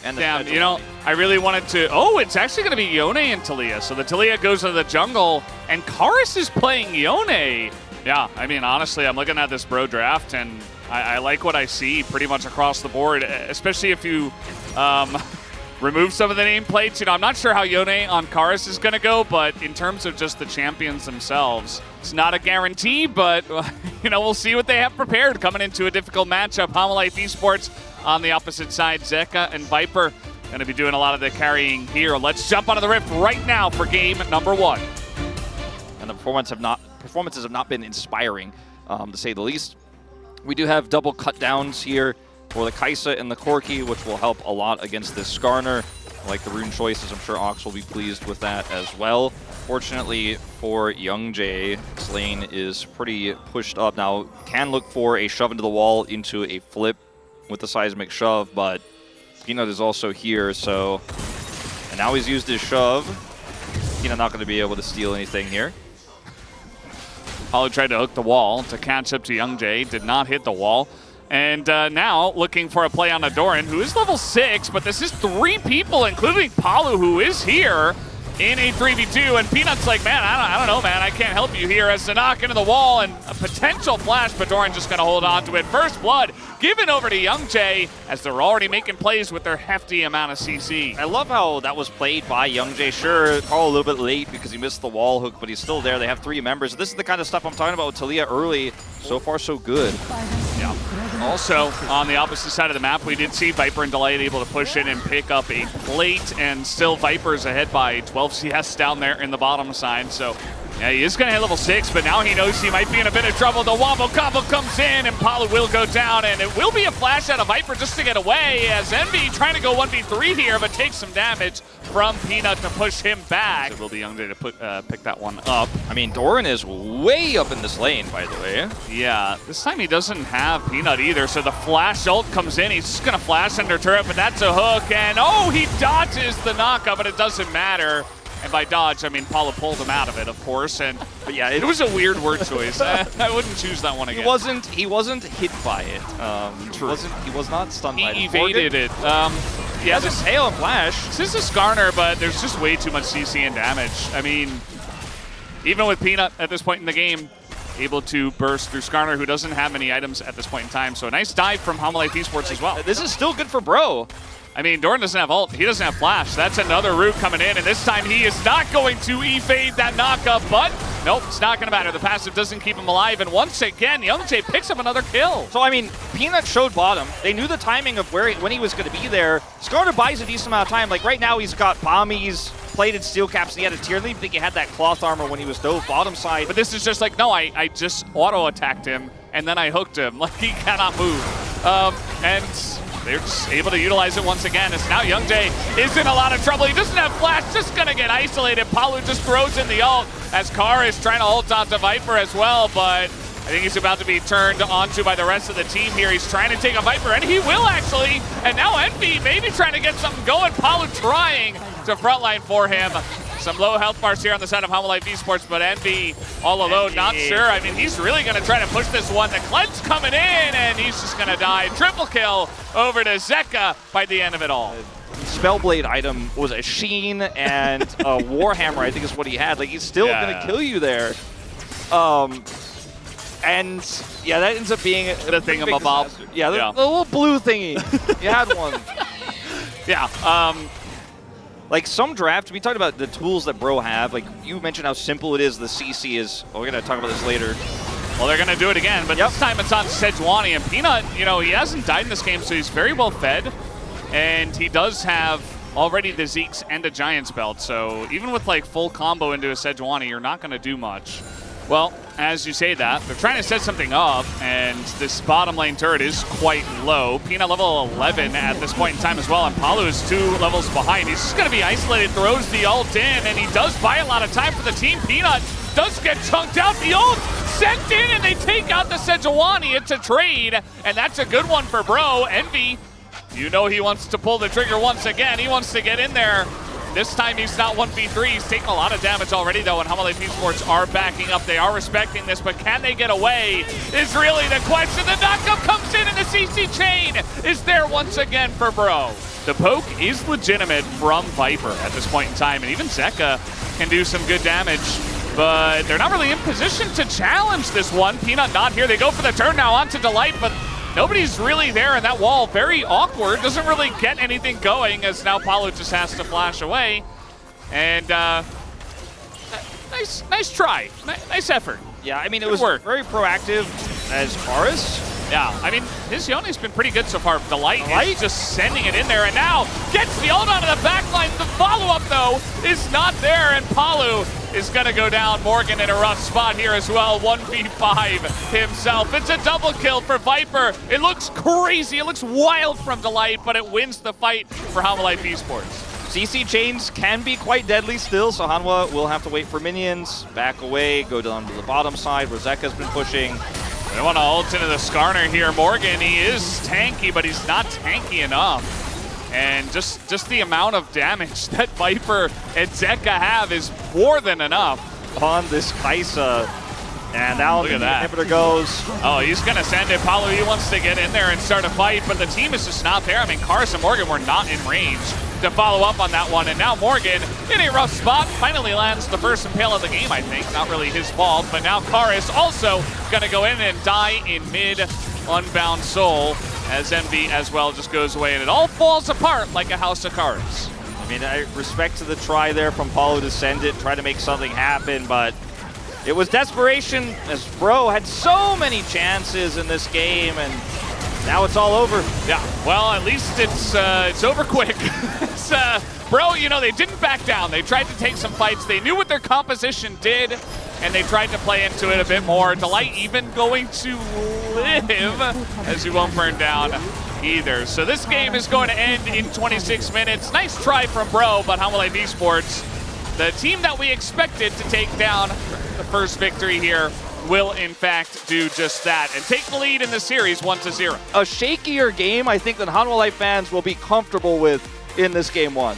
And the Damn, you know, I really wanted to... Oh, it's actually going to be Yone and Taliyah. So the Taliyah goes to the jungle, and Karis is playing Yone. Yeah, I mean, honestly, I'm looking at this bro draft, and I like what I see pretty much across the board, especially if you remove some of the nameplates. You know, I'm not sure how Yone on Karis is going to go, but in terms of just the champions themselves, it's not a guarantee, but, you know, we'll see what they have prepared coming into a difficult matchup. Homalife Esports on the opposite side, Zeka and Viper going to be doing a lot of the carrying here. Let's jump onto the Rift right now for game number 1. And the performances have not been inspiring, to say the least. We do have double cut downs here for the Kai'Sa and the Corki, which will help a lot against this Skarner. I like the rune choices. I'm sure Ox will be pleased with that as well. Fortunately for Youngjae, this lane is pretty pushed up. Now, can look for a shove into the wall into a flip with the seismic shove, but Peanut is also here, so... And now he's used his shove. Peanut not going to be able to steal anything here. Paulo tried to hook the wall to catch up to Youngjae, did not hit the wall. And now looking for a play on Adoran, who is level 6, but this is 3 people, including Paulo, who is here in a 3v2. And Peanut's like, man, I don't know, man. I can't help you here as the knock into the wall and a potential flash, but Adoran just going to hold on to it. First blood given over to Youngjae as they're already making plays with their hefty amount of CC. I love how that was played by Youngjae. Sure, Carl a little bit late because he missed the wall hook, but he's still there. They have 3 members. This is the kind of stuff I'm talking about with Taliyah early. So far, so good. Yeah. Also, on the opposite side of the map, we did see Viper and Delight able to push in and pick up a plate, and still Viper's ahead by 12 CS down there in the bottom side. So, yeah, he is going to hit level 6, but now he knows he might be in a bit of trouble. The wombo combo comes in, and Paulo will go down, and it will be a flash out of Viper just to get away, as Envy trying to go 1v3 here, but takes some damage from Peanut to push him back. It will be Youngjae to pick that one up. I mean, Doran is way up in this lane, by the way. Yeah, this time he doesn't have Peanut either, so the flash ult comes in. He's just going to flash under turret, but that's a hook, and oh, he dodges the knockup, but it doesn't matter. And by dodge, I mean Paulo pulled him out of it, of course. But yeah, it was a weird word choice. I wouldn't choose that one again. He wasn't hit by it. True. He was not stunned by it. He evaded it. Yeah, this hail and flash. This is a Skarner, but there's just way too much CC and damage. I mean, even with Peanut at this point in the game, able to burst through Skarner, who doesn't have many items at this point in time. So a nice dive from Homalife Esports as well. This is still good for Bro. I mean, Doran doesn't have ult. He doesn't have flash. That's another root coming in, and this time he is not going to evade that knockup, but nope, it's not going to matter. The passive doesn't keep him alive, and once again, Youngjae picks up another kill. So, I mean, Peanut showed bottom. They knew the timing of when he was going to be there. Skarner buys a decent amount of time. Like, right now, he's got bombies, plated steel caps, and he had a tier. I didn't even think he had that cloth armor when he was dove bottom side. But this is just like, no, I just auto-attacked him, and then I hooked him. Like, he cannot move. And they're just able to utilize it once again. As now Youngjae is in a lot of trouble. He doesn't have flash, just gonna get isolated. Paulo just throws in the ult as Carr is trying to ult onto Viper as well, but I think he's about to be turned onto by the rest of the team here. He's trying to take a Viper, and he will actually. And now Envy maybe trying to get something going. Paulo trying to frontline for him. Some low health bars here on the side of Homalife Esports, but Envy all alone, not sure. I mean, he's really going to try to push this one. The cleanse coming in, and he's just going to die. Triple kill over to Zeka by the end of it all. Spellblade item was a Sheen and a Warhammer, I think is what he had. Like, he's still going to kill you there. And, yeah, that ends up being the thingamabob. Yeah, the little blue thingy. You had one. Yeah. Like, some drafts, we talked about the tools that Bro have. Like, you mentioned how simple it is. The CC is, we're going to talk about this later. Well, they're going to do it again, but this time it's on Sejuani. And Peanut, you know, he hasn't died in this game, so he's very well fed. And he does have already the Zeke's and a Giant's belt. So even with, like, full combo into a Sejuani, you're not going to do much. Well, as you say that, they're trying to set something up, and this bottom lane turret is quite low. Peanut level 11 at this point in time as well, and Paulo is 2 levels behind. He's just going to be isolated, throws the ult in, and he does buy a lot of time for the team. Peanut does get chunked out. The ult sent in, and they take out the Sejuani. It's a trade, and that's a good one for Bro. Envy, you know he wants to pull the trigger once again. He wants to get in there. This time he's not 1v3. He's taking a lot of damage already, though, and Homalife Esports are backing up. They are respecting this, but can they get away is really the question. The knockup comes in, and the CC chain is there once again for Bro. The poke is legitimate from Viper at this point in time, and even Zeka can do some good damage, but they're not really in position to challenge this one. Peanut not here. They go for the turn now onto Delight, but nobody's really there, and that wall, very awkward, doesn't really get anything going, as now Paulo just has to flash away. And nice try, nice effort. Yeah, I mean, it Good was work. very proactive as Karis. Yeah, I mean, his Yoni's been pretty good so far. Delight is just sending it in there, and now gets the ult onto the back line. The follow-up, though, is not there, and Palu is going to go down. Morgan in a rough spot here as well, 1v5 himself. It's a double kill for Viper. It looks crazy, it looks wild from Delight, but it wins the fight for Hanwha Esports. CC chains can be quite deadly still, so Hanwha will have to wait for minions, back away, go down to the bottom side where Zeka's been pushing. They want to ult into the Skarner here. Morgan, he is tanky, but he's not tanky enough. And just the amount of damage that Viper and Zeka have is more than enough. On this Kaisa. And now the inhibitor goes. Oh, he's going to send it. Paulo, he wants to get in there and start a fight, but the team is just not there. I mean, Karis and Morgan were not in range to follow up on that one. And now Morgan, in a rough spot, finally lands the first impale of the game, I think. Not really his fault, but now Karis also going to go in and die in mid Unbound Soul, as MV as well just goes away, and it all falls apart like a house of cards. I mean, I respect to the try there from Paulo to send it, try to make something happen, but it was desperation, as Bro had so many chances in this game, and now it's all over. Yeah, well, at least it's over quick. Bro, you know, they didn't back down. They tried to take some fights. They knew what their composition did, and they tried to play into it a bit more. Delight even going to live, as he won't burn down either. So this game is going to end in 26 minutes. Nice try from Bro, but Hanwha Esports, the team that we expected to take down the first victory here, will in fact do just that and take the lead in the series 1-0. A shakier game, I think, than Hanwha Life fans will be comfortable with in this game one.